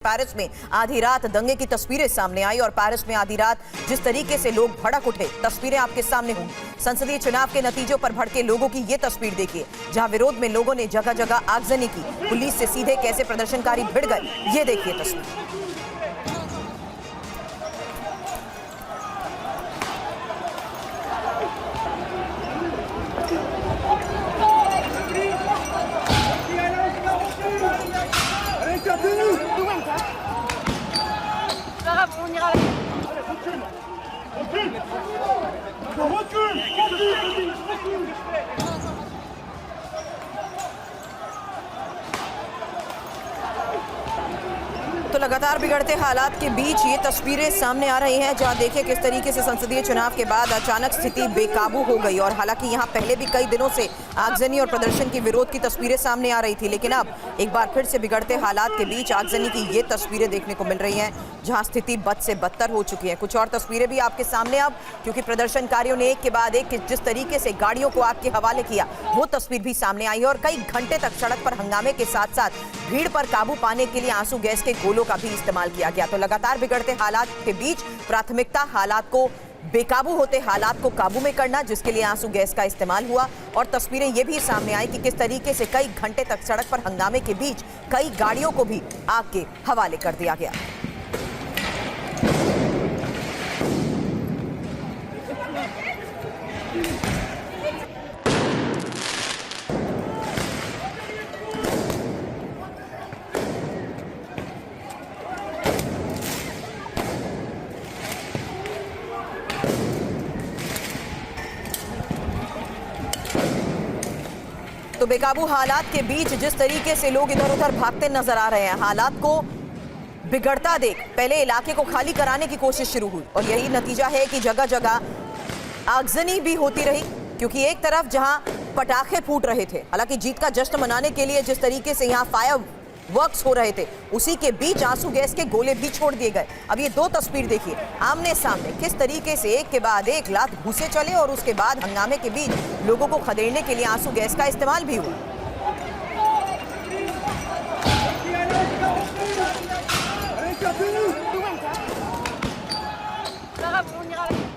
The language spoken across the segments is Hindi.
पेरिस में आधी रात दंगे की तस्वीरें सामने आई और पेरिस में आधी रात जिस तरीके से लोग भड़क उठे, तस्वीरें आपके सामने होंगी। संसदीय चुनाव के नतीजों पर भड़के लोगों की ये तस्वीर देखिए, जहां विरोध में लोगों ने जगह जगह आगजनी की। पुलिस से सीधे कैसे प्रदर्शनकारी भिड़ गए, ये देखिए तस्वीर। तो लगातार बिगड़ते हालात के बीच ये तस्वीरें सामने आ रही हैं, जहां देखिए किस तरीके से संसदीय चुनाव के बाद अचानक स्थिति बेकाबू हो गई। और हालांकि यहां पहले भी कई दिनों से आगजनी और प्रदर्शन की विरोध की तस्वीरें सामने आ रही थी, लेकिन अब एक बार फिर से बिगड़ते हालात के बीच आगजनी की ये तस्वीरें देखने को मिल रही हैं, जहां स्थिति बद से बदतर हो चुकी है। कुछ और तस्वीरें भी आपके सामने अब, क्योंकि प्रदर्शनकारियों ने एक के बाद एक जिस तरीके से गाड़ियों को आग के हवाले किया, वो तस्वीर भी सामने आई है। और कई घंटे तक सड़क पर हंगामे के साथ साथ भीड़ पर काबू पाने के लिए आंसू गैस के गोलों का भी इस्तेमाल किया गया। तो लगातार बिगड़ते हालात के बीच प्राथमिकता हालात को बेकाबू होते हालात को काबू में करना, जिसके लिए आंसू गैस का इस्तेमाल हुआ। और तस्वीरें ये भी सामने आई कि किस तरीके से कई घंटे तक सड़क पर हंगामे के बीच कई गाड़ियों को भी आग के हवाले कर दिया गया। तो बेकाबू हालात के बीच जिस तरीके से लोग इधर उधर भागते नजर आ रहे हैं, हालात को बिगड़ता देख पहले इलाके को खाली कराने की कोशिश शुरू हुई और यही नतीजा है कि जगह जगह आगजनी भी होती रही। क्योंकि एक तरफ जहां पटाखे फूट रहे थे, हालांकि जीत का जश्न मनाने के लिए जिस तरीके से यहां फायर वर्क्स हो रहे थे, उसी के बीच आंसू गैस के गोले भी छोड़ दिए गए। अब ये दो तस्वीर देखिए आमने सामने, किस तरीके से एक के बाद एक लात घुसे चले और उसके बाद हंगामे के बीच लोगों को खदेड़ने के लिए आंसू गैस का इस्तेमाल भी हुआ।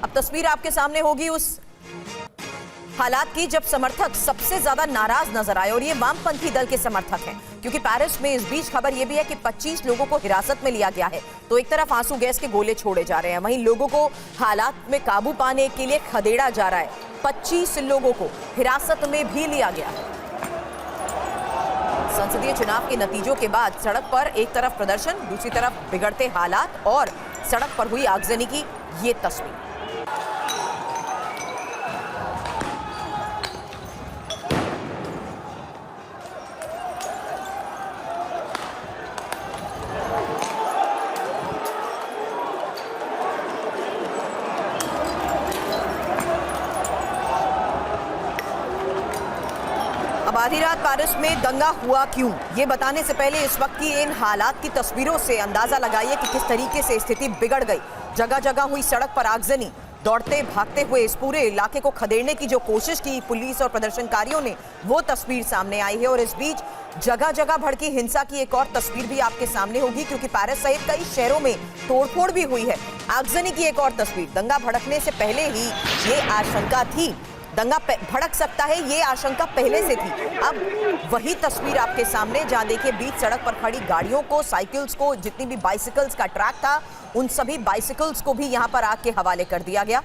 अब तस्वीर आपके सामने होगी उस हालात की जब समर्थक सबसे ज्यादा नाराज नजर आए, और ये वामपंथी दल के समर्थक हैं। क्योंकि पेरिस में इस बीच खबर यह भी है कि 25 लोगों को हिरासत में लिया गया है। तो एक तरफ आंसू गैस के गोले छोड़े जा रहे हैं, वहीं लोगों को हालात में काबू पाने के लिए खदेड़ा जा रहा है। 25 लोगों को हिरासत में भी लिया गया है। संसदीय चुनाव के नतीजों के बाद सड़क पर एक तरफ प्रदर्शन, दूसरी तरफ बिगड़ते हालात और सड़क पर हुई आगजनी की ये तस्वीर। अब आधी रात पेरिस में दंगा हुआ क्यों, ये बताने से पहले इस वक्त की इन हालात की तस्वीरों से अंदाजा लगाइए कि किस तरीके से स्थिति बिगड़ गई। जगह जगह हुई सड़क पर आगजनी, दौड़ते भागते हुए इस पूरे इलाके को खदेड़ने की जो कोशिश की पुलिस और प्रदर्शनकारियों ने, वो तस्वीर सामने आई है। और इस बीच जगह जगह भड़की हिंसा की एक और तस्वीर भी आपके सामने होगी, क्योंकि पेरिस सहित कई शहरों में तोड़फोड़ भी हुई है। आगजनी की एक और तस्वीर, दंगा भड़कने से पहले ही ये आशंका थी, दंगा भड़क सकता है, ये आशंका पहले से थी। अब वही तस्वीर आपके सामने, जहां देखिए बीच सड़क पर खड़ी गाड़ियों को, साइकिल्स को, जितनी भी बाइसिकल्स का ट्रैक था, उन सभी बाइसिकल्स को भी यहां पर आग के हवाले कर दिया गया।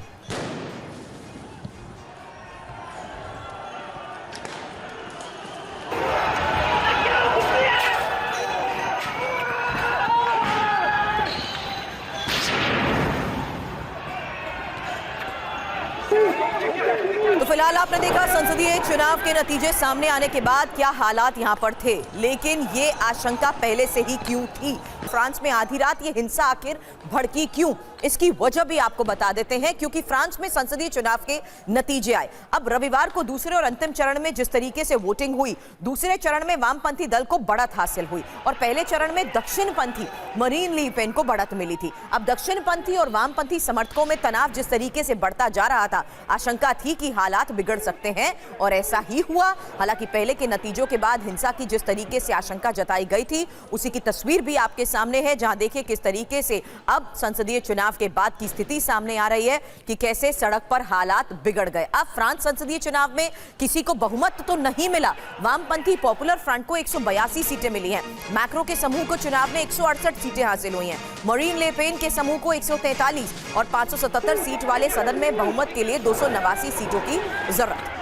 तो फिलहाल आपने देखा संसदीय चुनाव के नतीजे सामने आने के बाद क्या हालात यहां पर थे, लेकिन ये आशंका पहले से ही क्यों थी। फ्रांस में आधी रात ये हिंसा आखिर भड़की क्यों, इसकी वजह भी आपको बता देते हैं। क्योंकि फ्रांस में संसदीय चुनाव के नतीजे आए। अब रविवार को दूसरे और अंतिम चरण में जिस तरीके से वोटिंग हुई, दूसरे चरण में वामपंथी दल को बढ़त हासिल हुई और पहले चरण में दक्षिणपंथी मरीन ली पेन को बढ़त मिली थी। अब दक्षिणपंथी और वामपंथी समर्थकों में तनाव जिस तरीके से बढ़ता जा रहा था, आशंका थी कि हालात हालात बिगड़ सकते हैं और ऐसा ही हुआ। हालांकि पहले के नतीजों के बाद हिंसा की जिस तरीके से आशंका जताई गई थी उसी की तस्वीर भी आपके सामने है, जहां देखिए किस तरीके से अब संसदीय चुनाव के बाद की स्थिति सामने आ रही है कि कैसे सड़क पर हालात बिगड़ गए। अब फ्रांस संसदीय चुनाव में किसी को बहुमत तो नहीं मिला। वामपंथी पॉपुलर फ्रंट को 182 सीटें मिली हैं। मैक्रो के समूह को चुनाव में 168 सीटें हासिल हुई हैं। मरीन ले पेन के समूह को 143 और 577 सीट वाले सदन में बहुमत के लिए 289 सीटों की जरूरत।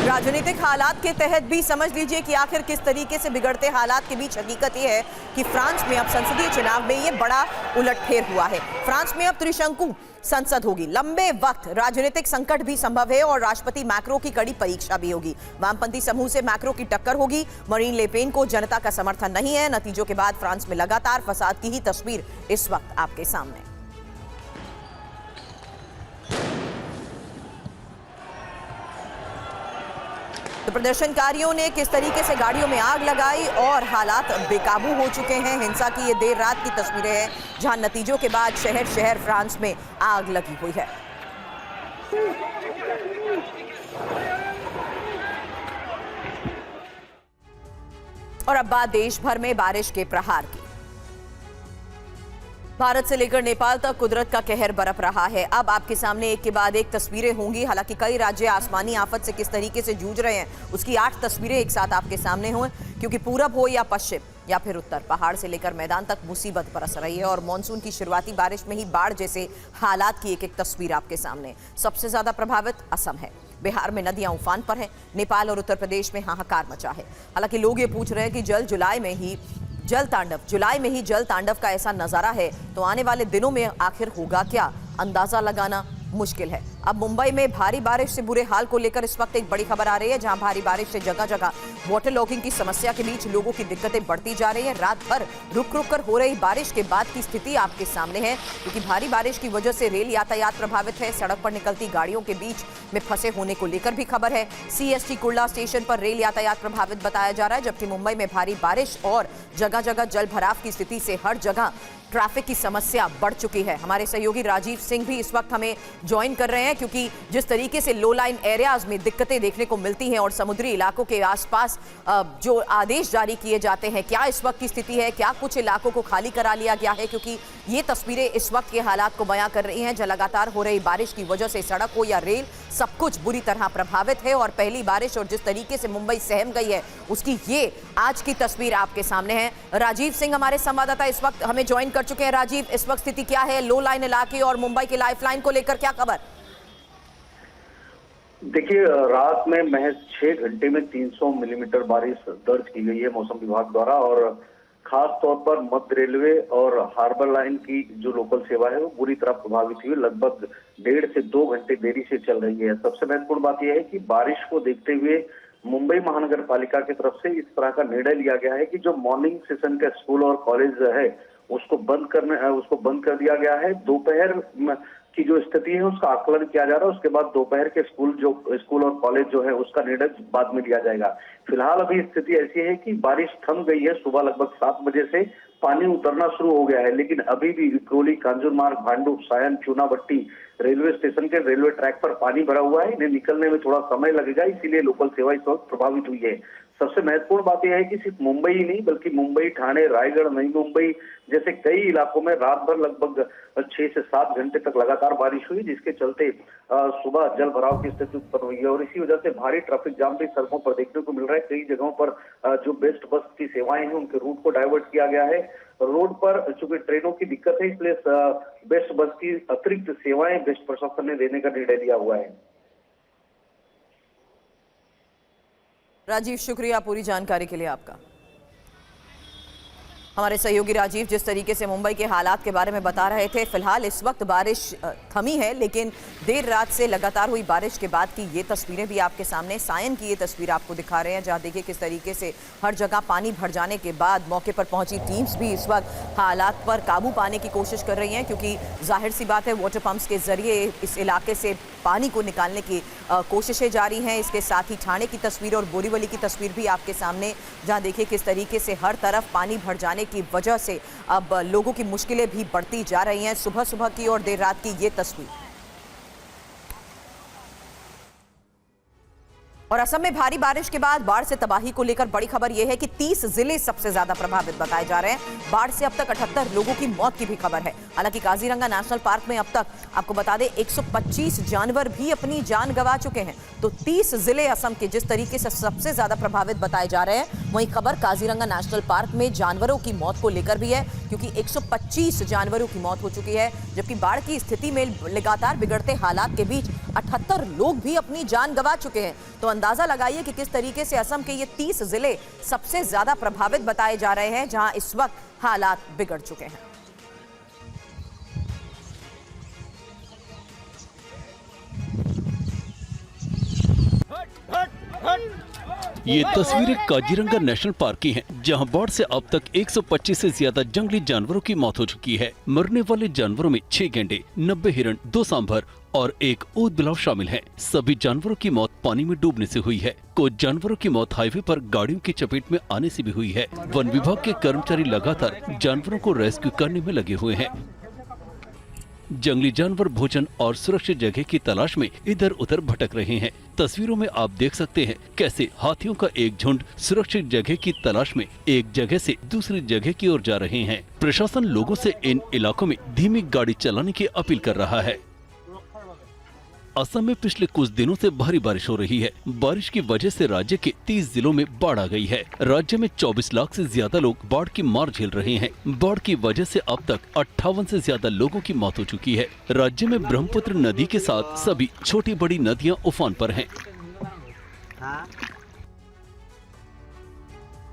राजनीतिक हालात के तहत भी समझ लीजिए कि आखिर किस तरीके से बिगड़ते हालात के बीच हकीकत यह है कि फ्रांस में अब संसदीय चुनाव में यह बड़ा उलटफेर हुआ है। फ्रांस में अब त्रिशंकु संसद होगी। लंबे वक्त राजनीतिक संकट भी संभव है और राष्ट्रपति मैक्रो की कड़ी परीक्षा भी होगी। वामपंथी समूह से मैक्रो की टक्कर होगी। मरीन ले पेन को जनता का समर्थन नहीं है। नतीजों के बाद फ्रांस में लगातार फसाद की ही तस्वीर इस वक्त आपके सामने। तो प्रदर्शनकारियों ने किस तरीके से गाड़ियों में आग लगाई और हालात बेकाबू हो चुके हैं। हिंसा की ये देर रात की तस्वीरें हैं जहां नतीजों के बाद शहर शहर फ्रांस में आग लगी हुई है। और अब बात देश भर में बारिश के प्रहार की। भारत से लेकर नेपाल तक कुदरत का कहर बरप रहा है। अब आपके सामने एक के बाद एक तस्वीरें होंगी। हालांकि कई राज्य आसमानी आफत से किस तरीके से जूझ रहे हैं उसकी 8 तस्वीरें एक साथ आपके सामने हुए, क्योंकि पूरब हो या पश्चिम या फिर उत्तर, पहाड़ से लेकर मैदान तक मुसीबत बरस रही है। और मानसून की शुरुआती बारिश में ही बाढ़ जैसे हालात की एक एक तस्वीर आपके सामने। सबसे ज्यादा प्रभावित असम है। बिहार में नदियां उफान पर हैं। नेपाल और उत्तर प्रदेश में हाहाकार मचा है। हालांकि लोग ये पूछ रहे हैं कि जुलाई में ही जल तांडव का ऐसा नजारा है तो आने वाले दिनों में आखिर होगा क्या, अंदाजा लगाना मुश्किल है। अब मुंबई में भारी बारिश से बुरे हाल को लेकर इस वक्त एक बड़ी खबर आ रही है, जहां भारी बारिश से जगह जगह वाटर लॉगिंग की समस्या के बीच लोगों की दिक्कतें बढ़ती जा रही हैं। रात भर रुक रुक कर हो रही बारिश के बाद की स्थिति आपके सामने है, क्योंकि भारी बारिश की वजह से रेल यातायात प्रभावित है। सड़क पर निकलती गाड़ियों के बीच में फंसे होने को लेकर भी खबर है। CST कुर्ला स्टेशन पर रेल यातायात प्रभावित बताया जा रहा है, जबकि मुंबई में भारी बारिश और जगह जगह जल भराव की स्थिति से हर जगह ट्रैफिक की समस्या बढ़ चुकी है। हमारे सहयोगी राजीव सिंह भी इस वक्त हमें ज्वाइन कर रहे हैं, क्योंकि जिस तरीके से लो लाइन एरियाज में दिक्कतें देखने को मिलती हैं और समुद्री इलाकों के आसपास जो आदेश जारी किए जाते हैं, क्या इस वक्त की स्थिति है, क्या कुछ इलाकों को खाली करा लिया गया है, क्योंकि ये तस्वीरें इस वक्त के हालात को बयां कर रही हैं। जहां लगातार हो रही बारिश की वजह से सड़क हो या रेल सब कुछ बुरी तरह प्रभावित है। और पहली बारिश और जिस तरीके से मुंबई सहम गई है उसकी ये आज की तस्वीर आपके सामने है। राजीव सिंह हमारे संवाददाता इस वक्त हमें ज्वाइन कर चुके हैं। राजीव, इस वक्त स्थिति क्या है लो लाइन इलाके और मुंबई के लाइफलाइन को लेकर, क्या खबर? देखिए, रात में महज 6 घंटे में 300 मिलीमीटर बारिश दर्ज की गई है मौसम विभाग द्वारा। और खास तौर पर मध्य रेलवे और हार्बर लाइन की जो लोकल सेवा है वो बुरी तरह प्रभावित हुई। लगभग 1.5 से 2 घंटे देरी से चल रही है। सबसे महत्वपूर्ण बात यह है कि बारिश को देखते हुए मुंबई महानगर पालिका की तरफ से इस तरह का निर्णय लिया गया है कि जो मॉर्निंग सेशन का स्कूल और कॉलेज है उसको बंद कर दिया गया है। दोपहर की जो स्थिति है उसका आकलन किया जा रहा है। उसके बाद दोपहर के स्कूल और कॉलेज जो है उसका निर्णय बाद में लिया जाएगा। फिलहाल अभी स्थिति ऐसी है कि बारिश थम गई है। सुबह लगभग 7 बजे से पानी उतरना शुरू हो गया है, लेकिन अभी भी विक्रोली, कांजूर मार्ग, भांडुप, सायन, चूनाभट्टी रेलवे स्टेशन के रेलवे ट्रैक पर पानी भरा हुआ है। इन्हें निकलने में थोड़ा समय लगेगा, इसीलिए लोकल सेवा इस वक्त प्रभावित हुई है। सबसे महत्वपूर्ण बात यह है कि सिर्फ मुंबई ही नहीं बल्कि मुंबई, ठाणे, रायगढ़, नई मुंबई जैसे कई इलाकों में रात भर लगभग 6 से 7 घंटे तक लगातार बारिश हुई, जिसके चलते सुबह जल भराव की स्थिति उत्पन्न हुई है। और इसी वजह से भारी ट्रैफिक जाम भी सड़कों पर देखने को मिल रहा है। कई जगहों पर जो बेस्ट बस की सेवाएं हैं उनके रूट को डाइवर्ट किया गया है। रोड पर चूंकि ट्रेनों की दिक्कत है, इसलिए बेस्ट बस की अतिरिक्त सेवाएं बेस्ट प्रशासन ने देने का निर्णय लिया हुआ है। राजीव, शुक्रिया पूरी जानकारी के लिए आपका। हमारे सहयोगी राजीव जिस तरीके से मुंबई के हालात के बारे में बता रहे थे। फिलहाल इस वक्त बारिश थमी है, लेकिन देर रात से लगातार हुई बारिश के बाद की ये तस्वीरें भी आपके सामने, सायन की ये तस्वीर आपको दिखा रहे हैं, जहां देखिए किस तरीके से हर जगह पानी भर जाने के बाद मौके पर पहुंची टीम्स भी इस वक्त हालात पर काबू पाने की कोशिश कर रही हैं, क्योंकि जाहिर सी बात है वाटर पंप्स के जरिए इस इलाके से पानी को निकालने की कोशिशें जारी हैं। इसके साथ ही ठाणे की तस्वीर और बोरीवली की तस्वीर भी आपके सामने, जहां देखिए किस तरीके से हर तरफ पानी भर जाने जाने की वजह से अब लोगों की मुश्किलें भी बढ़ती जा रही हैं। सुबह सुबह की और देर रात की ये तस्वीर। और असम में भारी बारिश के बाद बाढ़ से तबाही को लेकर बड़ी खबर यह है कि 30 जिले सबसे ज्यादा प्रभावित बताए जा रहे हैं। बाढ़ से अब तक 78 लोगों की मौत की भी खबर है। हालांकि काजीरंगा नेशनल पार्क में अब तक आपको बता दें 125 जानवर भी अपनी जान गंवा चुके हैं। तो 30 जिले असम के जिस तरीके से सबसे ज्यादा प्रभावित बताए जा रहे हैं, वहीं खबर काजीरंगा नेशनल पार्क में जानवरों की मौत को लेकर भी है, क्योंकि 125 जानवरों की मौत हो चुकी है। जबकि बाढ़ की स्थिति में लगातार बिगड़ते हालात के बीच 78 लोग भी अपनी जान गंवा चुके हैं। तो अंदाजा लगाइए कि किस तरीके से असम के ये 30 जिले सबसे ज्यादा प्रभावित बताए जा रहे हैं, जहां इस वक्त हालात बिगड़ चुके हैं। ये तस्वीरें काजीरंगा नेशनल पार्क की हैं, जहां बाढ़ से अब तक 125 से ज्यादा जंगली जानवरों की मौत हो चुकी है। मरने वाले जानवरों में 6 गैंडे, 90 हिरण, 2 सांभर और 1 ऊद बिलाव शामिल हैं। सभी जानवरों की मौत पानी में डूबने से हुई है। कुछ जानवरों की मौत हाईवे पर गाड़ियों की चपेट में आने से भी हुई है। वन विभाग के कर्मचारी लगातार जानवरों को रेस्क्यू करने में लगे हुए हैं। जंगली जानवर भोजन और सुरक्षित जगह की तलाश में इधर उधर भटक रहे हैं। तस्वीरों में आप देख सकते हैं कैसे हाथियों का एक झुंड सुरक्षित जगह की तलाश में एक जगह से दूसरी जगह की ओर जा रहे हैं। प्रशासन लोगों से इन इलाकों में धीमी गाड़ी चलाने की अपील कर रहा है। असम में पिछले कुछ दिनों से भारी बारिश हो रही है। बारिश की वजह से राज्य के 30 जिलों में बाढ़ आ गई है। राज्य में 24 लाख से ज्यादा लोग बाढ़ की मार झेल रहे हैं। बाढ़ की वजह से अब तक 58 से ज्यादा लोगों की मौत हो चुकी है। राज्य में ब्रह्मपुत्र नदी के साथ सभी छोटी बड़ी नदियां उफान पर हैं।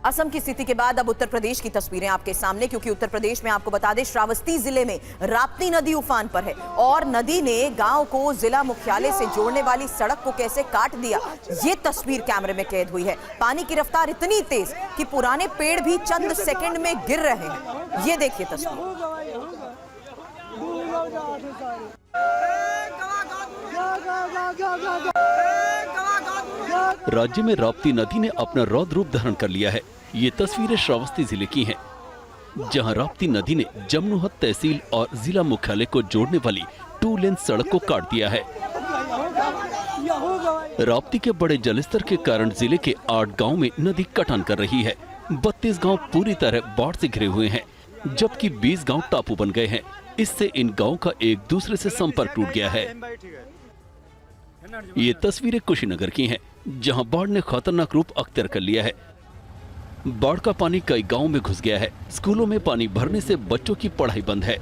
असम की स्थिति के बाद अब उत्तर प्रदेश की तस्वीरें आपके सामने, क्योंकि उत्तर प्रदेश में आपको बता दें श्रावस्ती जिले में राप्ती नदी उफान पर है और नदी ने गांव को जिला मुख्यालय से जोड़ने वाली सड़क को कैसे काट दिया, ये तस्वीर कैमरे में कैद हुई है। पानी की रफ्तार इतनी तेज कि पुराने पेड़ भी चंद सेकंड में गिर रहे हैं। ये देखिए तस्वीर। राज्य में राप्ती नदी ने अपना रौद्र रूप धारण कर लिया है। ये तस्वीरें श्रावस्ती जिले की हैं, जहां राप्ती नदी ने जमनोहत तहसील और जिला मुख्यालय को जोड़ने वाली 2 लेन सड़क को काट दिया है। राप्ती के बड़े जलस्तर के कारण जिले के 8 गांव में नदी कटान कर रही है। 32 गांव पूरी तरह बाढ़ से घिरे हुए हैं, जबकि 20 गांव टापू बन गए हैं। इससे इन गांवों का एक दूसरे से संपर्क टूट गया है। ये तस्वीरें कुशीनगर की हैं, जहां बाढ़ ने खतरनाक रूप अख्तियार कर लिया है। बाढ़ का पानी कई गांवों में घुस गया है। स्कूलों में पानी भरने से बच्चों की पढ़ाई बंद है।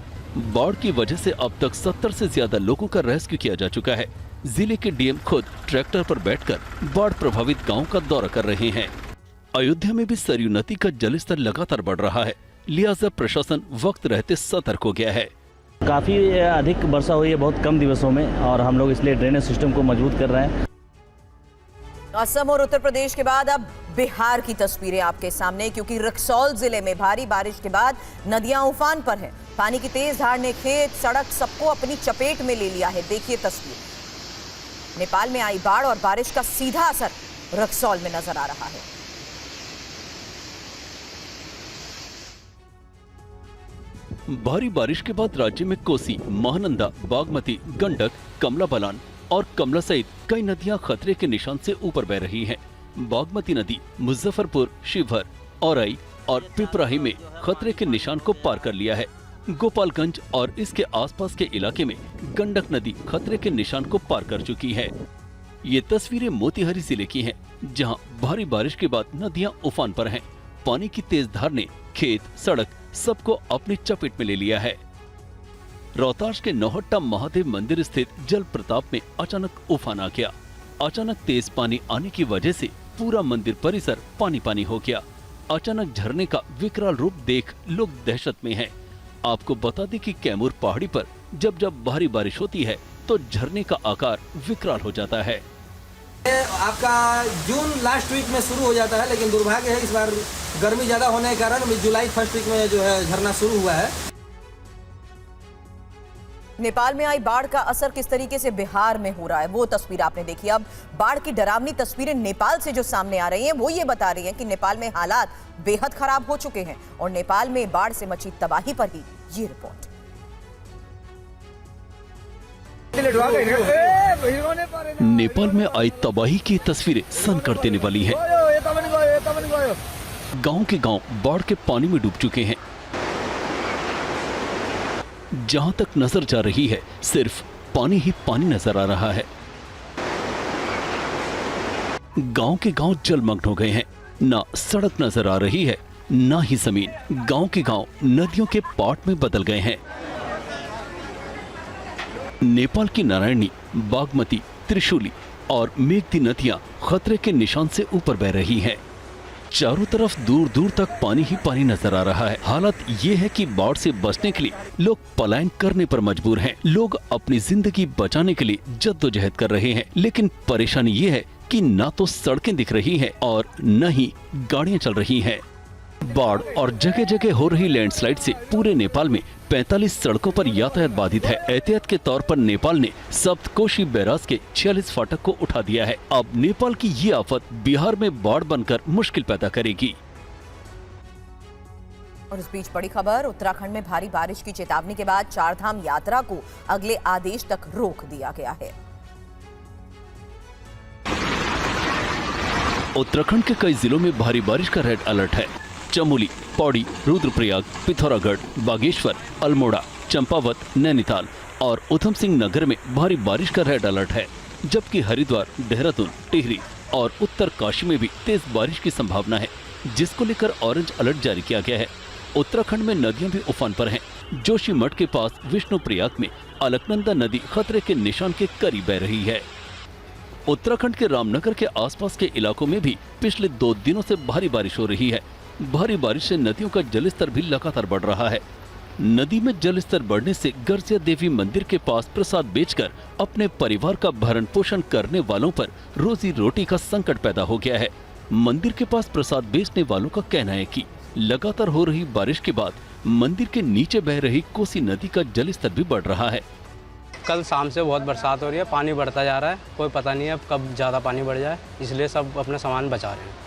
बाढ़ की वजह से अब तक 70 से ज्यादा लोगों का रेस्क्यू किया जा चुका है। जिले के डीएम खुद ट्रैक्टर पर बैठकर बाढ़ प्रभावित गाँव का दौरा कर रहे हैं। अयोध्या में भी सरयू नदी का जलस्तर लगातार बढ़ रहा है, लिहाजा प्रशासन वक्त रहते सतर्क हो गया है। काफी अधिक वर्षा हुई है बहुत कम दिवसों में, और हम लोग इसलिए ड्रेनेज सिस्टम को मजबूत कर रहे हैं। असम और उत्तर प्रदेश के बाद अब बिहार की तस्वीरें आपके सामने, क्योंकि रक्सौल जिले में भारी बारिश के बाद नदियां उफान पर हैं। पानी की तेज धार ने खेत, सड़क सबको अपनी चपेट में ले लिया है। देखिए तस्वीर। नेपाल में आई बाढ़ और बारिश का सीधा असर रक्सौल में नजर आ रहा है। भारी बारिश के बाद राज्य में कोसी, महानंदा, बागमती, गंडक, कमला बलान और कमला सहित कई नदियां खतरे के निशान से ऊपर बह रही हैं। बागमती नदी मुजफ्फरपुर, शिवहर, औरई और पिपराही में खतरे के निशान को पार कर लिया है। गोपालगंज और इसके आसपास के इलाके में गंडक नदी खतरे के निशान को पार कर चुकी है। ये तस्वीरें मोतिहारी जिले की हैं, जहां भारी बारिश के बाद नदियां उफान पर हैं। पानी की तेज धार ने खेत, सड़क सबको अपनी चपेट में ले लिया है। रोहतास के नौहट्टा महादेव मंदिर स्थित जल प्रताप में अचानक उफान आ गया। अचानक तेज पानी आने की वजह से पूरा मंदिर परिसर पानी पानी हो गया। अचानक झरने का विकराल रूप देख लोग दहशत में हैं। आपको बता दें कि कैमूर पहाड़ी पर जब जब भारी बारिश होती है तो झरने का आकार विकराल हो जाता है। आपका जून लास्ट वीक में शुरू हो जाता है, लेकिन दुर्भाग्य है इस बार गर्मी ज्यादा होने के कारण जुलाई फर्स्ट वीक में जो है झरना शुरू हुआ है। नेपाल में आई बाढ़ का असर किस तरीके से बिहार में हो रहा है, वो तस्वीर आपने देखी। अब बाढ़ की डरावनी तस्वीरें नेपाल से जो सामने आ रही हैं, वो ये बता रही हैं कि नेपाल में हालात बेहद खराब हो चुके हैं और नेपाल में बाढ़ से मची तबाही पर ही ये रिपोर्ट। नेपाल में आई तबाही की तस्वीरें सनक देने वाली हैं। गांव के गांव बाढ़ के पानी में डूब चुके हैं। जहां तक नजर जा रही है सिर्फ पानी ही पानी नजर आ रहा है। गांव के गांव जलमग्न हो गए हैं। ना सड़क नजर आ रही है ना ही जमीन। गांव के गांव नदियों के पाट में बदल गए हैं। नेपाल की नारायणी, बागमती, त्रिशूली और मेघती नदियां खतरे के निशान से ऊपर बह रही हैं। चारों तरफ दूर दूर तक पानी ही पानी नजर आ रहा है। हालत ये है कि बाढ़ से बचने के लिए लोग पलायन करने पर मजबूर हैं। लोग अपनी जिंदगी बचाने के लिए जद्दोजहद कर रहे हैं, लेकिन परेशानी ये है कि ना तो सड़कें दिख रही हैं और न ही गाड़ियां चल रही हैं। बाढ़ और जगह जगह हो रही लैंडस्लाइड से पूरे नेपाल में 45 सड़कों पर यातायात बाधित है। एहतियात के तौर पर नेपाल ने सप्तकोशी बैराज के 46 फाटक को उठा दिया है। अब नेपाल की ये आफत बिहार में बाढ़ बनकर मुश्किल पैदा करेगी। और इस बीच बड़ी खबर, उत्तराखंड में भारी बारिश की चेतावनी के बाद चारधाम यात्रा को अगले आदेश तक रोक दिया गया है। उत्तराखंड के कई जिलों में भारी बारिश का रेड अलर्ट है। चमोली, पौड़ी, रुद्रप्रयाग, पिथौरागढ़, बागेश्वर, अल्मोड़ा, चंपावत, नैनीताल और उधम सिंह नगर में भारी बारिश का रेड अलर्ट है, जबकि हरिद्वार, देहरादून, टिहरी और उत्तर काशी में भी तेज बारिश की संभावना है, जिसको लेकर ऑरेंज अलर्ट जारी किया गया है। उत्तराखंड में नदियां भी उफान पर हैं। जोशीमठ के पास विष्णुप्रयाग में अलकनंदा नदी खतरे के निशान के करीब बह रही है। उत्तराखंड के रामनगर के आसपास के इलाकों में भी पिछले 2 दिनों से भारी बारिश हो रही है। भारी बारिश से नदियों का जलस्तर भी लगातार बढ़ रहा है। नदी में जलस्तर बढ़ने से गर्जिया देवी मंदिर के पास प्रसाद बेचकर अपने परिवार का भरण पोषण करने वालों पर रोजी रोटी का संकट पैदा हो गया है। मंदिर के पास प्रसाद बेचने वालों का कहना है कि लगातार हो रही बारिश के बाद मंदिर के नीचे बह रही कोसी नदी का जलस्तर भी बढ़ रहा है। कल शाम से बहुत बरसात हो रही है, पानी बढ़ता जा रहा है, कोई पता नहीं है अब कब ज़्यादा पानी बढ़ जाए, इसलिए सब अपना सामान बचा रहे हैं।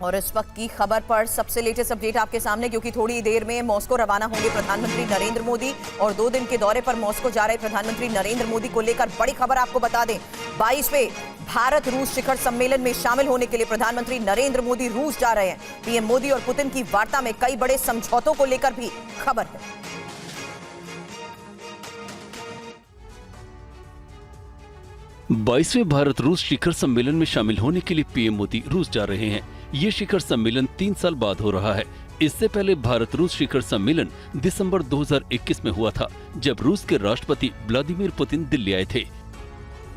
और इस वक्त की खबर पर सबसे लेटेस्ट अपडेट आपके सामने, क्योंकि थोड़ी देर में मॉस्को रवाना होंगे प्रधानमंत्री नरेंद्र मोदी और 2 दिन के दौरे पर मॉस्को जा रहे प्रधानमंत्री नरेंद्र मोदी को लेकर बड़ी खबर आपको बता दें। 22वें भारत रूस शिखर सम्मेलन में शामिल होने के लिए प्रधानमंत्री नरेंद्र मोदी रूस जा रहे हैं। पीएम मोदी और पुतिन की वार्ता में कई बड़े समझौतों को लेकर भी खबर है। बाईसवें भारत रूस शिखर सम्मेलन में शामिल होने के लिए पीएम मोदी रूस जा रहे हैं। ये शिखर सम्मेलन 3 साल बाद हो रहा है। इससे पहले भारत रूस शिखर सम्मेलन दिसंबर 2021 में हुआ था, जब रूस के राष्ट्रपति व्लादिमीर पुतिन दिल्ली आए थे।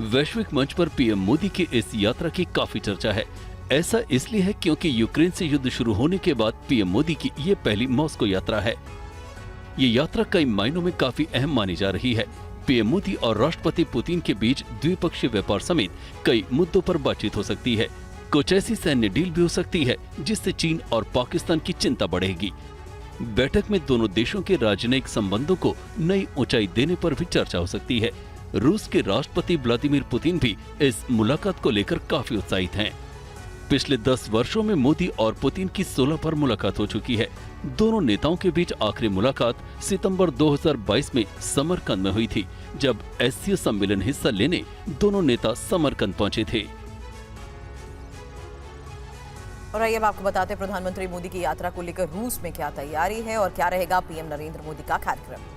वैश्विक मंच पर पीएम मोदी की इस यात्रा की काफी चर्चा है। ऐसा इसलिए है क्योंकि यूक्रेन से युद्ध शुरू होने के बाद पीएम मोदी की ये पहली मॉस्को यात्रा है। ये यात्रा कई मायनों में काफी अहम मानी जा रही है। पीएम मोदी और राष्ट्रपति पुतिन के बीच द्विपक्षीय व्यापार समेत कई मुद्दों पर बातचीत हो सकती है। कुछ ऐसी सैन्य डील भी हो सकती है जिससे चीन और पाकिस्तान की चिंता बढ़ेगी। बैठक में दोनों देशों के राजनयिक संबंधों को नई ऊंचाई देने पर भी चर्चा हो सकती है। रूस के राष्ट्रपति व्लादिमीर पुतिन भी इस मुलाकात को लेकर काफी उत्साहित हैं। पिछले 10 वर्षों में मोदी और पुतिन की 16 बार मुलाकात हो चुकी है। दोनों नेताओं के बीच आखिरी मुलाकात सितंबर 2022 में समरकंद में हुई थी, जब एससीओ सम्मेलन हिस्सा लेने दोनों नेता समरकंद पहुंचे थे। और आइए अब आपको बताते हैं प्रधानमंत्री मोदी की यात्रा को लेकर रूस में क्या तैयारी है और क्या रहेगा पीएम नरेंद्र मोदी का कार्यक्रम।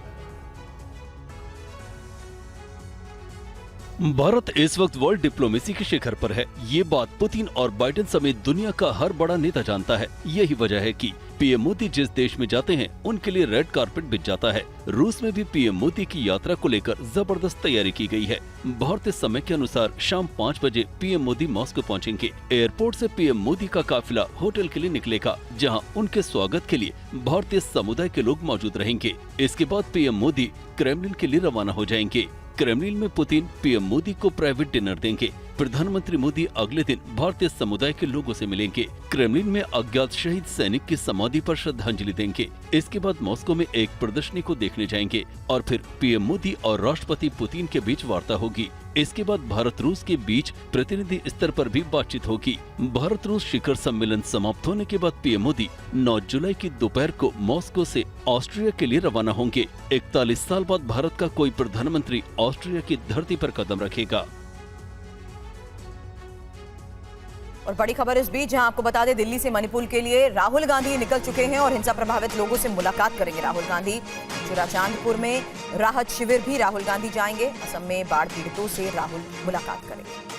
भारत इस वक्त वर्ल्ड डिप्लोमेसी के शिखर पर है। ये बात पुतिन और बाइडेन समेत दुनिया का हर बड़ा नेता जानता है। यही वजह है कि पीएम मोदी जिस देश में जाते हैं उनके लिए रेड कारपेट बिछ जाता है। रूस में भी पीएम मोदी की यात्रा को लेकर जबरदस्त तैयारी की गई है। भारतीय समय के अनुसार शाम 5 बजे पीएम मोदी मॉस्को पहुंचेंगे। एयरपोर्ट से पीएम मोदी का काफिला होटल के लिए निकलेगा, जहां उनके स्वागत के लिए भारतीय समुदाय के लोग मौजूद रहेंगे। इसके बाद पीएम मोदी क्रेमलिन के लिए रवाना हो जाएंगे। क्रेमलिन में पुतिन पीएम मोदी को प्राइवेट डिनर देंगे। प्रधानमंत्री मोदी अगले दिन भारतीय समुदाय के लोगों से मिलेंगे। क्रेमलिन में अज्ञात शहीद सैनिक की समाधि पर श्रद्धांजलि देंगे। इसके बाद मॉस्को में एक प्रदर्शनी को देखने जाएंगे और फिर पीएम मोदी और राष्ट्रपति पुतिन के बीच वार्ता होगी। इसके बाद भारत रूस के बीच प्रतिनिधि स्तर पर भी बातचीत होगी। भारत रूस शिखर सम्मेलन समाप्त होने के बाद पीएम मोदी 9 जुलाई की दोपहर को मॉस्को से ऑस्ट्रिया के लिए रवाना होंगे। 41 साल बाद भारत का कोई प्रधानमंत्री ऑस्ट्रिया की धरती पर कदम रखेगा। और बड़ी खबर इस बीच, जहां आपको बता दें, दिल्ली से मणिपुर के लिए राहुल गांधी निकल चुके हैं और हिंसा प्रभावित लोगों से मुलाकात करेंगे। राहुल गांधी चुराचांदपुर में राहत शिविर भी राहुल गांधी जाएंगे। असम में बाढ़ पीड़ितों से राहुल मुलाकात करेंगे।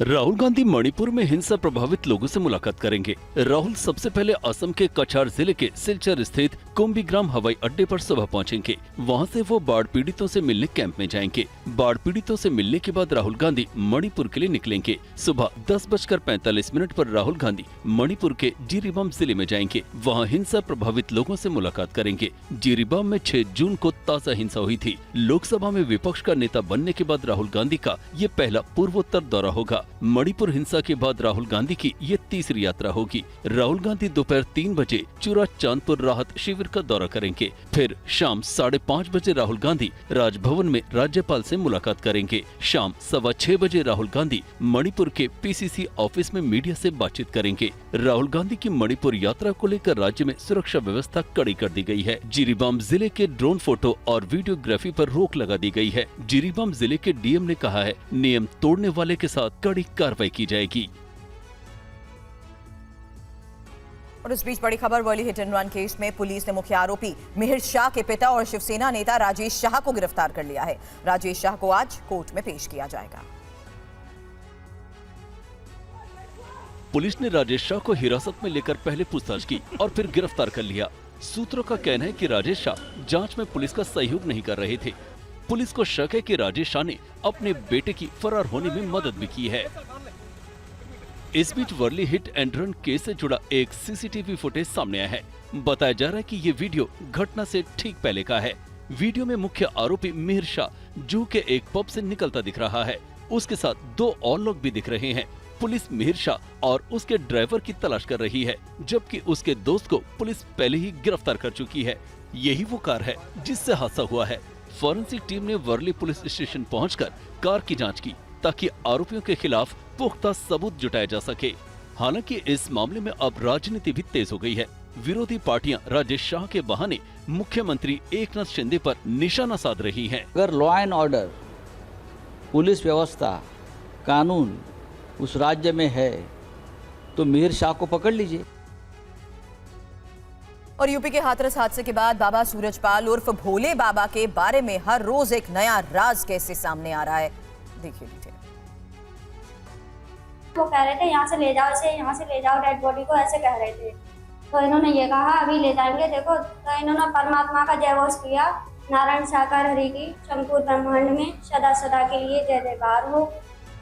राहुल गांधी मणिपुर में हिंसा प्रभावित लोगों से मुलाकात करेंगे। राहुल सबसे पहले असम के कछार जिले के सिलचर स्थित कुंभीग्राम हवाई अड्डे पर सुबह पहुंचेंगे। वहां से वो बाढ़ पीड़ितों से मिलने कैंप में जाएंगे। बाढ़ पीड़ितों से मिलने के बाद राहुल गांधी मणिपुर के लिए निकलेंगे। सुबह 10:45 पर राहुल गांधी मणिपुर के जिरीबाम जिले में जाएंगे। वहाँ हिंसा प्रभावित लोगों से मुलाकात करेंगे। जिरीबाम में 6 जून को ताजा हिंसा हुई थी। लोकसभा में विपक्ष का नेता बनने के बाद राहुल गांधी का ये पहला पूर्वोत्तर दौरा होगा। मणिपुर हिंसा के बाद राहुल गांधी की ये तीसरी यात्रा होगी। राहुल गांधी दोपहर 3 बजे चुराचांदपुर राहत शिविर का दौरा करेंगे। फिर शाम 5:30 बजे राहुल गांधी राजभवन में राज्यपाल से मुलाकात करेंगे। शाम 6:15 बजे राहुल गांधी मणिपुर के पीसीसी ऑफिस में मीडिया से बातचीत करेंगे। राहुल गांधी की मणिपुर यात्रा को लेकर राज्य में सुरक्षा व्यवस्था कड़ी कर दी गई है। जिरीबाम जिले के ड्रोन फोटो और वीडियोग्राफी पर रोक लगा दी गई है। जिरीबाम जिले के डीएम ने कहा है, नियम तोड़ने वाले के साथ कड़ी कार्रवाई की जाएगी। और इस बीच बड़ी खबर, Worli hit and run case में पुलिस ने मुख्य आरोपी मिहिर शाह के पिता और शिवसेना नेता राजेश शाह को गिरफ्तार कर लिया है। राजेश शाह को आज कोर्ट में पेश किया जाएगा। पुलिस ने राजेश शाह को हिरासत में लेकर पहले पूछताछ की और फिर गिरफ्तार कर लिया। सूत्रों का कहना है कि राजेश शाह जांच में पुलिस का सहयोग नहीं कर रहे थे। पुलिस को शक है कि राजेश शाह ने अपने बेटे की फरार होने में मदद भी की है। इस बीच Worli hit and run case से जुड़ा एक सीसीटीवी फुटेज सामने आया है। बताया जा रहा है कि ये वीडियो घटना से ठीक पहले का है। वीडियो में मुख्य आरोपी मिहिर शाह जू के एक पब से निकलता दिख रहा है। उसके साथ 2 और लोग भी दिख रहे हैं। पुलिस मिहिर शाह और उसके ड्राइवर की तलाश कर रही है, जबकि उसके दोस्त को पुलिस पहले ही गिरफ्तार कर चुकी है। यही वो कार है जिससे हादसा हुआ है। फॉरेंसिक टीम ने वर्ली पुलिस स्टेशन पहुंचकर कार की जांच की ताकि आरोपियों के खिलाफ पुख्ता सबूत जुटाया जा सके। हालांकि इस मामले में अब राजनीति भी तेज हो गई है। विरोधी पार्टियां राजेश शाह के बहाने मुख्यमंत्री एकनाथ शिंदे पर निशाना साध रही हैं। अगर लॉ एंड ऑर्डर, पुलिस व्यवस्था, कानून उस राज्य में है तो मिहिर शाह को पकड़ लीजिए। और यूपी के हाथरस हादसे के बाद बाबा सूरजपाल उर्फ भोले बाबा के बारे में हर रोज एक नया राज कैसे सामने आ रहा है, देखिए डिटेल। वो कह रहे थे यहाँ से ले जाओ इसे, यहाँ से ले जाओ डेड बॉडी को, ऐसे कह रहे थे। तो इन्होंने ये कहा अभी ले जाएंगे। देखो तो इन्होंने परमात्मा का जय घोष किया, नारायण साकार हरि की संपूर्ण ब्रह्मांड में सदा सदा के लिए जय जयकार हो।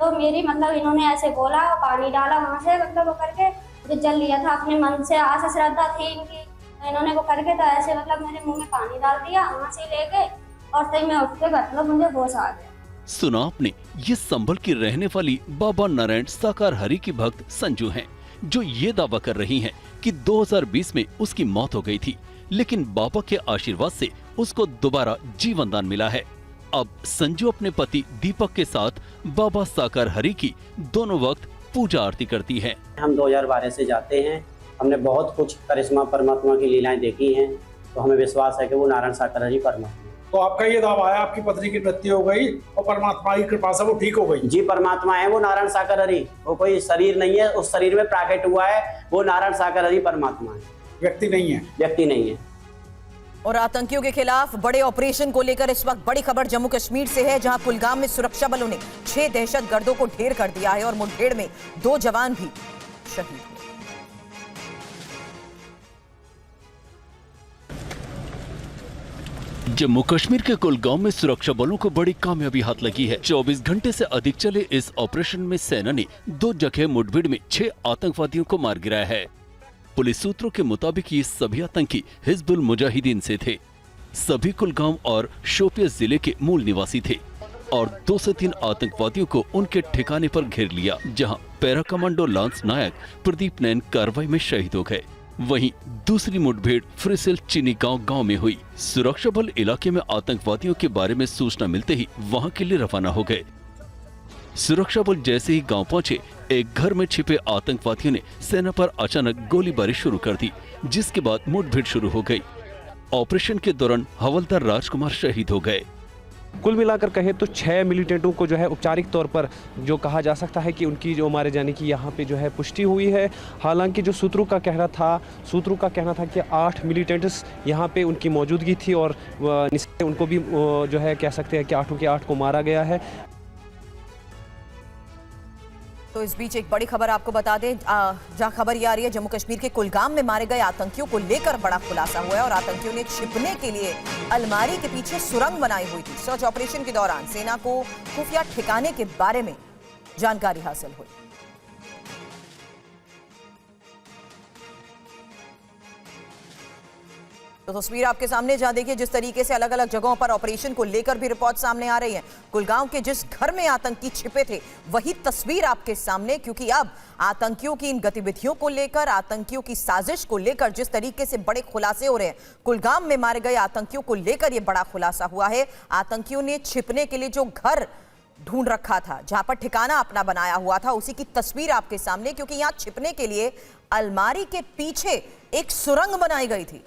तो मेरी मतलब इन्होंने ऐसे बोला, पानी डाला वहाँ से, मतलब वो करके जो जल लिया था अपने मन से, आशा श्रद्धा थी इनकी, तो इन्होंने वो करके तो ऐसे मतलब मेरे मुंह में पानी डाल दिया, वहाँ से ले गए और तभी मैं उठ के मतलब मुझे होश आ गया। सुना आपने, ये संभल की रहने वाली बाबा नारायण साकार हरि की भक्त संजू हैं, जो ये दावा कर रही हैं कि 2020 में उसकी मौत हो गई थी, लेकिन बाबा के आशीर्वाद से उसको दोबारा जीवन दान मिला है। अब संजू अपने पति दीपक के साथ बाबा साकार हरि की दोनों वक्त पूजा आरती करती है। हम 2012 से जाते हैं, हमने बहुत कुछ करिश्मा परमात्मा की लीलाएं देखी हैं, तो हमें विश्वास है कि वो नारायण साकार हरि परमात्मा। तो आपका ये दावा है आपकी पत्नी की मृत्यु हो गई और परमात्मा की कृपा से वो ठीक हो गई? जी, परमात्मा है वो नारायण साकार हरि, वो कोई शरीर नहीं है, उस शरीर में प्राकट हुआ है वो नारायण साकार हरि परमात्मा है, व्यक्ति नहीं है। व्यक्ति नहीं है। और आतंकियों के खिलाफ बड़े ऑपरेशन को लेकर इस वक्त बड़ी खबर जम्मू कश्मीर से है, जहां कुलगाम में सुरक्षा बलों ने 6 दहशतगर्दों को ढेर कर दिया है और मुठभेड़ में 2 जवान भी शहीद हुए। जम्मू कश्मीर के कुलगाम में सुरक्षा बलों को बड़ी कामयाबी हाथ लगी है। 24 घंटे से अधिक चले इस ऑपरेशन में सेना ने 2 जगह मुठभेड़ में 6 आतंकवादियों को मार गिराया है। पुलिस सूत्रों के मुताबिक ये सभी आतंकी हिजबुल मुजाहिदीन से थे। सभी कुलगाम और शोपिया जिले के मूल निवासी थे। और 2 से 3 आतंकवादियों को उनके ठिकाने पर घेर लिया, जहां पैरा कमांडो लांस नायक प्रदीप नैन कार्रवाई में शहीद हो गए। वहीं दूसरी मुठभेड़ फ्रिसेल चीनी गांव में हुई। सुरक्षा बल इलाके में आतंकवादियों के बारे में सूचना मिलते ही वहां के लिए रवाना हो गए। सुरक्षा बल जैसे ही गांव पहुंचे, एक घर में छिपे आतंकवादियों ने सेना पर अचानक गोलीबारी शुरू कर दी, जिसके बाद मुठभेड़ शुरू हो गई। ऑपरेशन के दौरान हवलदार राजकुमार शहीद हो गए। कुल मिलाकर कहे तो 6 मिलिटेंटों को जो है औपचारिक तौर पर जो कहा जा सकता है कि उनकी जो मारे जाने की यहाँ पे जो है पुष्टि हुई है। हालांकि जो सूत्रों का कहना था कि 8 मिलिटेंट्स यहाँ पे उनकी मौजूदगी थी और उनको भी जो है कह सकते हैं कि 8 के 8 को मारा गया है। तो इस बीच एक बड़ी खबर आपको बता दें, जहां खबर ये आ रही है जम्मू कश्मीर के कुलगाम में मारे गए आतंकियों को लेकर बड़ा खुलासा हुआ है और आतंकियों ने छिपने के लिए अलमारी के पीछे सुरंग बनाई हुई थी। सर्च ऑपरेशन के दौरान सेना को खुफिया ठिकाने के बारे में जानकारी हासिल हुई। तो तस्वीर आपके सामने, जहां देखिए जिस तरीके से अलग अलग जगहों पर ऑपरेशन को लेकर भी रिपोर्ट सामने आ रही है। कुलगांव के जिस घर में आतंकी छिपे थे वही तस्वीर आपके सामने, क्योंकि अब आतंकियों की इन गतिविधियों को लेकर, आतंकियों की साजिश को लेकर जिस तरीके से बड़े खुलासे हो रहे हैं, कुलगाम में मारे गए आतंकियों को लेकर यह बड़ा खुलासा हुआ है। आतंकियों ने छिपने के लिए जो घर ढूंढ रखा था, जहां पर ठिकाना अपना बनाया हुआ था, उसी की तस्वीर आपके सामने, क्योंकि यहां छिपने के लिए अलमारी के पीछे एक सुरंग बनाई गई थी।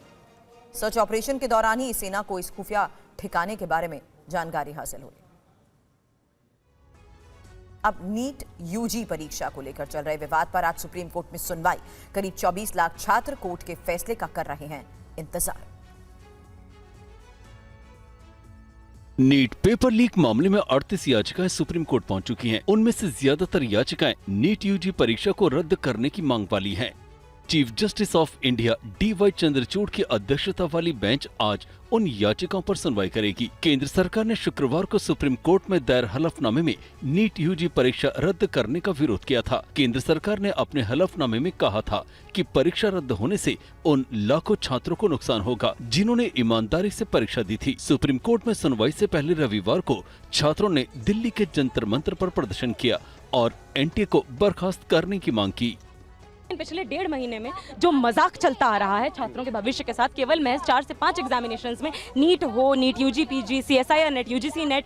सर्च ऑपरेशन के दौरान ही सेना को इस खुफिया ठिकाने के बारे में जानकारी हासिल हुई। अब नीट यूजी परीक्षा को लेकर चल रहे विवाद पर आज सुप्रीम कोर्ट में सुनवाई। करीब 24 लाख छात्र कोर्ट के फैसले का कर रहे हैं इंतजार। नीट पेपर लीक मामले में 38 याचिकाएं सुप्रीम कोर्ट पहुंच चुकी हैं। उनमें से ज्यादातर याचिकाएं नीट यूजी परीक्षा को रद्द करने की मांग वाली हैं। Chief justice of India DY Chandrachud की अध्यक्षता वाली बेंच आज उन याचिकाओं पर सुनवाई करेगी। केंद्र सरकार ने शुक्रवार को सुप्रीम कोर्ट में दायर हलफनामे में नीट यूजी परीक्षा रद्द करने का विरोध किया था। केंद्र सरकार ने अपने हलफनामे में कहा था कि परीक्षा रद्द होने से उन लाखों छात्रों को नुकसान होगा जिन्होंने ईमानदारी से परीक्षा दी थी। सुप्रीम कोर्ट में सुनवाई से पहले रविवार को छात्रों ने दिल्ली के जंतर मंतर पर प्रदर्शन किया और NTA को बर्खास्त करने की मांग की। पिछले 1.5 महीने में जो मजाक चलता आ रहा है छात्रों के भविष्य के साथ, केवल महज 4 से 5 एग्जामिनेशंस में नीट हो, NEET UG PG, CSIR NET, UGC NET,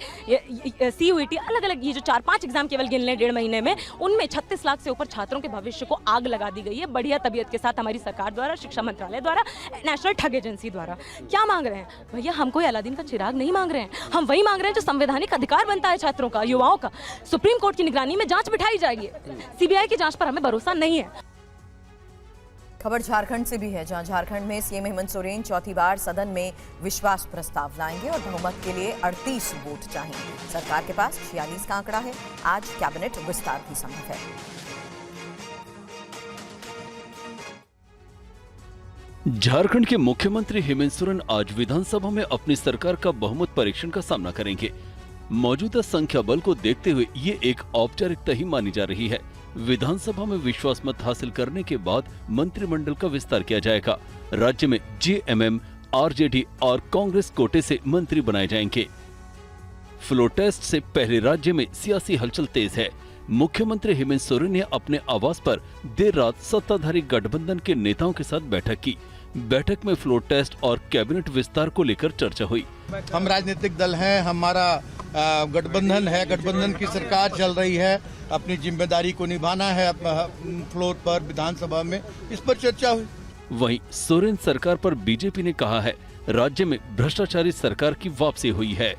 CUET, अलग अलग ये जो 4-5 एग्जाम केवल गिन लें 1.5 महीने में, उनमें 36 लाख से ऊपर छात्रों के भविष्य को आग लगा दी गई है बढ़िया तबीयत के साथ हमारी सरकार द्वारा, शिक्षा मंत्रालय द्वारा, नेशनल ठग एजेंसी द्वारा। क्या मांग रहे हैं भैया? हम कोई अलादीन का चिराग नहीं मांग रहे हैं, हम वही मांग रहे हैं जो संवैधानिक अधिकार बनता है छात्रों का, युवाओं का। सुप्रीम कोर्ट की निगरानी में जांच बिठाई जाएगी, CBI की जांच पर हमें भरोसा नहीं है। खबर झारखंड से भी है, जहां झारखंड में सीएम हेमंत सोरेन चौथी बार सदन में विश्वास प्रस्ताव लाएंगे और बहुमत के लिए 38 वोट चाहिए। सरकार के पास 46 का आंकड़ा है। आज कैबिनेट विस्तार भी संभव है। झारखंड के मुख्यमंत्री हेमंत सोरेन आज विधानसभा में अपनी सरकार का बहुमत परीक्षण का सामना करेंगे। मौजूदा संख्या बल को देखते हुए ये एक औपचारिकता ही मानी जा रही है। विधानसभा में विश्वास मत हासिल करने के बाद मंत्रिमंडल का विस्तार किया जाएगा। राज्य में JMM, RJD और कांग्रेस कोटे से मंत्री बनाए जाएंगे। फ्लोर टेस्ट से पहले राज्य में सियासी हलचल तेज है। मुख्यमंत्री हेमंत सोरेन ने अपने आवास पर देर रात सत्ताधारी गठबंधन के नेताओं के साथ बैठक की। बैठक में फ्लोर टेस्ट और कैबिनेट विस्तार को लेकर चर्चा हुई। हम राजनीतिक दल हैं, हमारा गठबंधन है, गठबंधन की सरकार चल रही है, अपनी जिम्मेदारी को निभाना है फ्लोर पर, विधानसभा में, इस पर चर्चा हुई। वहीं सोरेन सरकार पर बीजेपी ने कहा है राज्य में भ्रष्टाचारी सरकार की वापसी हुई है।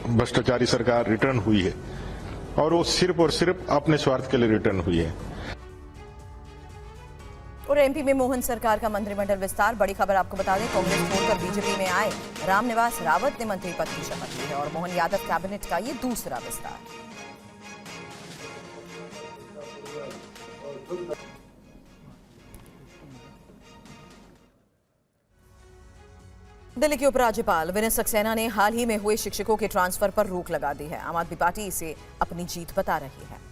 भ्रष्टाचारी सरकार रिटर्न हुई है और वो सिर्फ और सिर्फ अपने स्वार्थ के लिए रिटर्न हुई है। और MP में मोहन सरकार का मंत्रिमंडल विस्तार। बड़ी खबर आपको बता दें, कांग्रेस छोड़कर बीजेपी में आए रामनिवास रावत ने मंत्री पद की शपथ ली है और मोहन यादव कैबिनेट का ये दूसरा विस्तार। दिल्ली के उपराज्यपाल विनय सक्सेना ने हाल ही में हुए शिक्षकों के ट्रांसफर पर रोक लगा दी है। आम आदमी पार्टी इसे अपनी जीत बता रही है।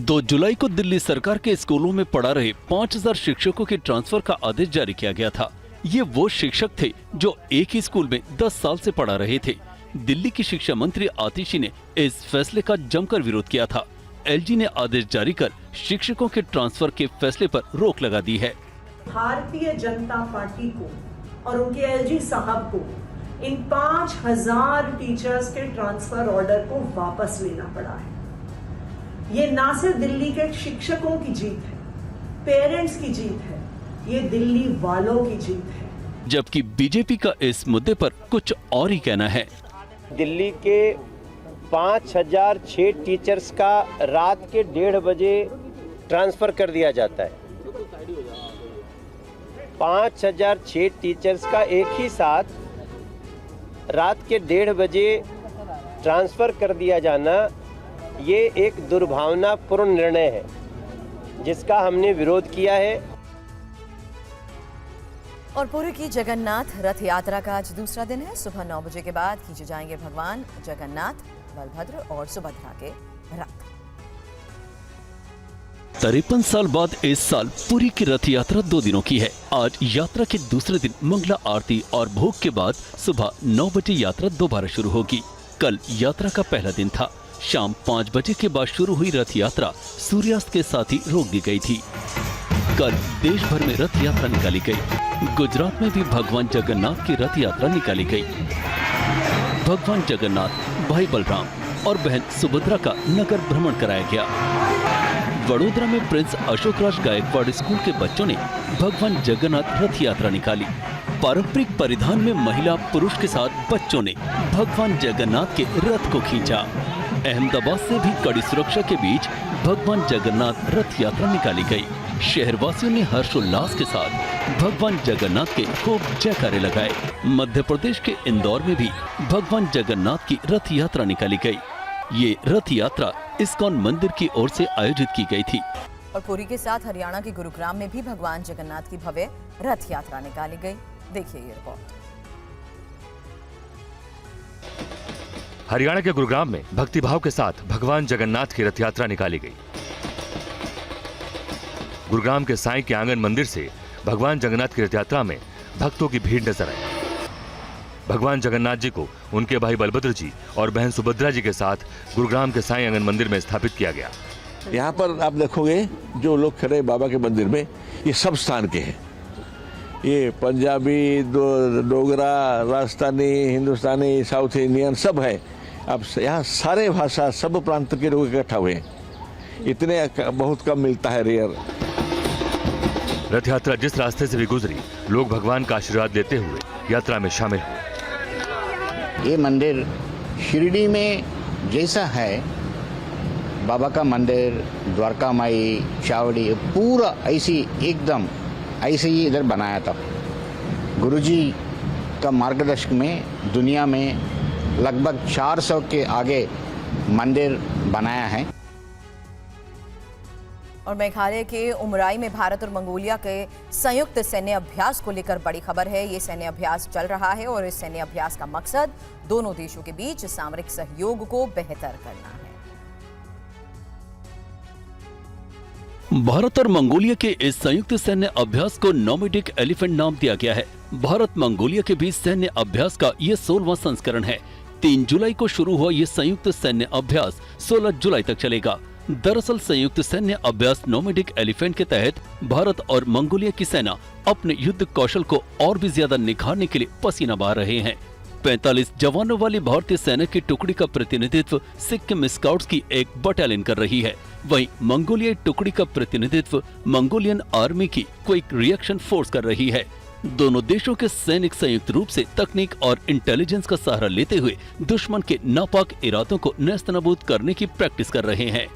2 जुलाई को दिल्ली सरकार के स्कूलों में पढ़ा रहे 5000 शिक्षकों के ट्रांसफर का आदेश जारी किया गया था। ये वो शिक्षक थे जो एक ही स्कूल में 10 साल से पढ़ा रहे थे। दिल्ली की शिक्षा मंत्री आतिशी ने इस फैसले का जमकर विरोध किया था। एलजी ने आदेश जारी कर शिक्षकों के ट्रांसफर के फैसले पर रोक लगा दी है। भारतीय जनता पार्टी को और उनके एलजी साहब को इन 5000 टीचर्स के ट्रांसफर ऑर्डर को वापस लेना पड़ा है। ये ना सिर्फ दिल्ली के शिक्षकों की जीत है, पेरेंट्स की जीत है, ये दिल्ली वालों की जीत है। जबकि बीजेपी का इस मुद्दे पर कुछ और ही कहना है। दिल्ली के 5006 टीचर्स का रात के 1:30 बजे ट्रांसफर कर दिया जाता है। 5006 टीचर्स का एक ही साथ रात के 1:30 बजे ट्रांसफर कर दिया जाना, ये एक दुर्भावनापूर्ण निर्णय है जिसका हमने विरोध किया है। और पुरी की जगन्नाथ रथ यात्रा का आज दूसरा दिन है। सुबह 9 बजे के बाद खींचे जाएंगे भगवान जगन्नाथ, बलभद्र और सुभद्रा के रथ। 53 साल बाद इस साल पुरी की रथ यात्रा 2 दिनों की है। आज यात्रा के दूसरे दिन मंगला आरती और भोग के बाद सुबह 9 बजे यात्रा दोबारा शुरू होगी। कल यात्रा का पहला दिन था। शाम 5 बजे के बाद शुरू हुई रथ यात्रा सूर्यास्त के साथ ही रोक दी गई थी। कल देश भर में रथ यात्रा निकाली गई। गुजरात में भी भगवान जगन्नाथ की रथ यात्रा निकाली गई। भगवान जगन्नाथ, भाई बलराम और बहन सुभद्रा का नगर भ्रमण कराया गया। वडोदरा में प्रिंस अशोकराज गायकवाड़ स्कूल के बच्चों ने भगवान जगन्नाथ रथ यात्रा निकाली। पारंपरिक परिधान में महिला पुरुष के साथ बच्चों ने भगवान जगन्नाथ के रथ को खींचा। अहमदाबाद से भी कड़ी सुरक्षा के बीच भगवान जगन्नाथ रथ यात्रा निकाली गई। शहरवासियों ने हर्षोल्लास के साथ भगवान जगन्नाथ के खूब जयकारे लगाए। मध्य प्रदेश के इंदौर में भी भगवान जगन्नाथ की रथ यात्रा निकाली गई। ये रथ यात्रा इस्कॉन मंदिर की ओर से आयोजित की गई थी। और पुरी के साथ हरियाणा के गुरुग्राम में भी भगवान जगन्नाथ की भव्य रथ यात्रा निकाली गई। देखिए ये रिपोर्ट। हरियाणा के गुरुग्राम में भक्तिभाव के साथ भगवान जगन्नाथ की रथ यात्रा निकाली गई। गुरुग्राम के साईं के आंगन मंदिर से भगवान जगन्नाथ की रथ यात्रा में भक्तों की भीड़ नजर आई। भगवान जगन्नाथ जी को उनके भाई बलभद्र जी और बहन सुभद्रा जी के साथ गुरुग्राम के साईं आंगन मंदिर में स्थापित किया गया। यहाँ पर आप देखोगे जो लोग खड़े बाबा के मंदिर में, ये सब स्थान के हैं। ये पंजाबी, डोगरा, राजस्थानी, हिंदुस्तानी, साउथ इंडियन सब है। अब यहाँ सारे भाषा, सब प्रांत के लोग इकट्ठा हुए हैं। इतने बहुत कम मिलता है, रेयर। रथ यात्रा जिस रास्ते से भी गुजरी, लोग भगवान का आशीर्वाद लेते हुए यात्रा में शामिल हुए। ये मंदिर शिरडी में जैसा है, बाबा का मंदिर, द्वारका माई, चावड़ी, पूरा ऐसी एकदम ऐसे ही इधर बनाया था। गुरुजी का मार्गदर्शन में दुनिया में लगभग 400 के आगे मंदिर बनाया है। और मेघालय के उमराई में भारत और मंगोलिया के संयुक्त सैन्य अभ्यास को लेकर बड़ी खबर है। ये सैन्य अभ्यास चल रहा है और इस सैन्य अभ्यास का मकसद दोनों देशों के बीच सामरिक सहयोग को बेहतर करना है। भारत और मंगोलिया के इस संयुक्त सैन्य अभ्यास को नोमैडिक एलिफेंट नाम दिया गया है। भारत मंगोलिया के बीच सैन्य अभ्यास का ये 16वां संस्करण है। 3 जुलाई को शुरू हुआ ये संयुक्त सैन्य अभ्यास 16 जुलाई तक चलेगा। दरअसल संयुक्त सैन्य अभ्यास नोमैडिक एलिफेंट के तहत भारत और मंगोलिया की सेना अपने युद्ध कौशल को और भी ज्यादा निखारने के लिए पसीना बहा रहे हैं। 45 जवानों वाली भारतीय सेना की टुकड़ी का प्रतिनिधित्व सिक्किम स्काउट्स की एक बटालियन कर रही है। वहीं मंगोलियाई टुकड़ी का प्रतिनिधित्व मंगोलियन आर्मी की क्विक रिएक्शन फोर्स कर रही है। दोनों देशों के सैनिक संयुक्त रूप से तकनीक और इंटेलिजेंस का सहारा लेते हुए दुश्मन के नापाक इरादों को नेस्तनाबूद करने की प्रैक्टिस कर रहे हैं।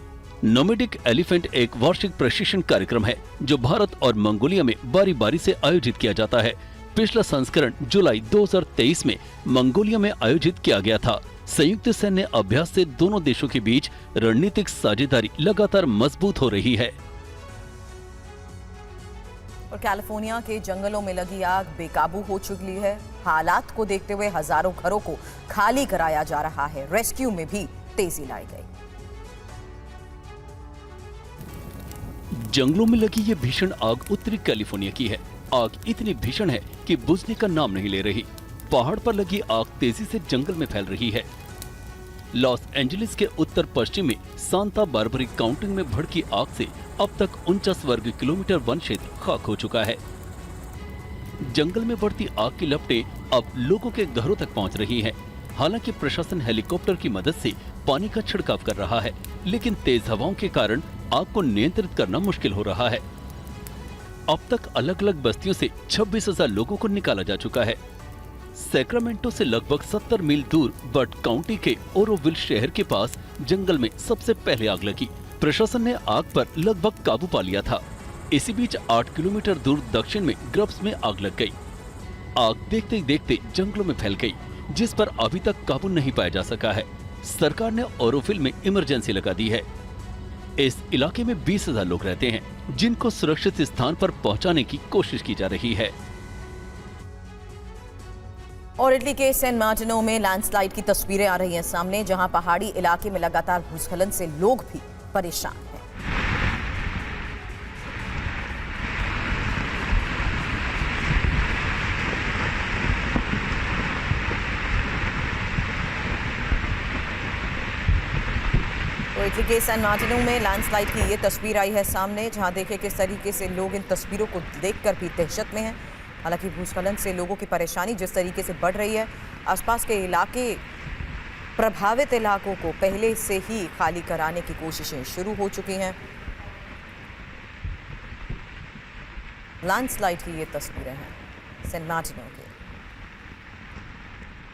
नोमैडिक एलिफेंट एक वार्षिक प्रशिक्षण कार्यक्रम है जो भारत और मंगोलिया में बारी बारी से आयोजित किया जाता है। पिछला संस्करण जुलाई 2023 में मंगोलिया में आयोजित किया गया था। संयुक्त सैन्य अभ्यास से दोनों देशों के बीच रणनीतिक साझेदारी लगातार मजबूत हो रही है। और कैलिफोर्निया के जंगलों में लगी आग बेकाबू हो चुकी है। हालात को देखते हुए हजारों घरों को खाली कराया जा रहा है। रेस्क्यू में भी तेजी लाई गई। जंगलों में लगी ये भीषण आग उत्तरी कैलिफोर्निया की है। आग इतनी भीषण है कि बुझने का नाम नहीं ले रही। पहाड़ पर लगी आग तेजी से जंगल में फैल रही है। लॉस एंजलिस के उत्तर पश्चिम में सांता बारबरी काउंटी में भड़की आग से अब तक 49 वर्ग किलोमीटर वन क्षेत्र खाक हो चुका है। जंगल में बढ़ती आग की लपटें अब लोगों के घरों तक पहुंच रही हैं। हालांकि प्रशासन हेलीकॉप्टर की मदद से पानी का छिड़काव कर रहा है, लेकिन तेज हवाओं के कारण आग को नियंत्रित करना मुश्किल हो रहा है। अब तक अलग अलग बस्तियों से 26,000 लोगों को निकाला जा चुका है। सैक्रामेंटो से लगभग 70 मील दूर बर्ट काउंटी के ओरोविल शहर के पास जंगल में सबसे पहले आग लगी। प्रशासन ने आग पर लगभग काबू पा लिया था। इसी बीच 8 किलोमीटर दूर दक्षिण में ग्रब्स में आग लग गई। आग देखते ही देखते जंगलों में फैल गई, जिस पर अभी तक काबू नहीं पाया जा सका है। सरकार ने ओरोविल में इमरजेंसी लगा दी है। इस इलाके में 20,000 लोग रहते हैं, जिनको सुरक्षित स्थान पर पहुंचाने की कोशिश की जा रही है। और इटली के सैन मार्टिनो में लैंडस्लाइड की तस्वीरें आ रही हैं सामने, जहां पहाड़ी इलाके में लगातार भूस्खलन से लोग भी परेशान हैं। तो इटली के सैन मार्टिनो में लैंडस्लाइड की ये तस्वीर आई है सामने, जहां देखें किस तरीके से लोग इन तस्वीरों को देखकर भी दहशत में हैं। हालांकि भूस्खलन से लोगों की परेशानी जिस तरीके से बढ़ रही है, आसपास के इलाके, प्रभावित इलाकों को पहले से ही खाली कराने की कोशिशें शुरू हो चुकी हैं। लैंडस्लाइड की ये तस्वीरें हैं सैन मार्टिनो की।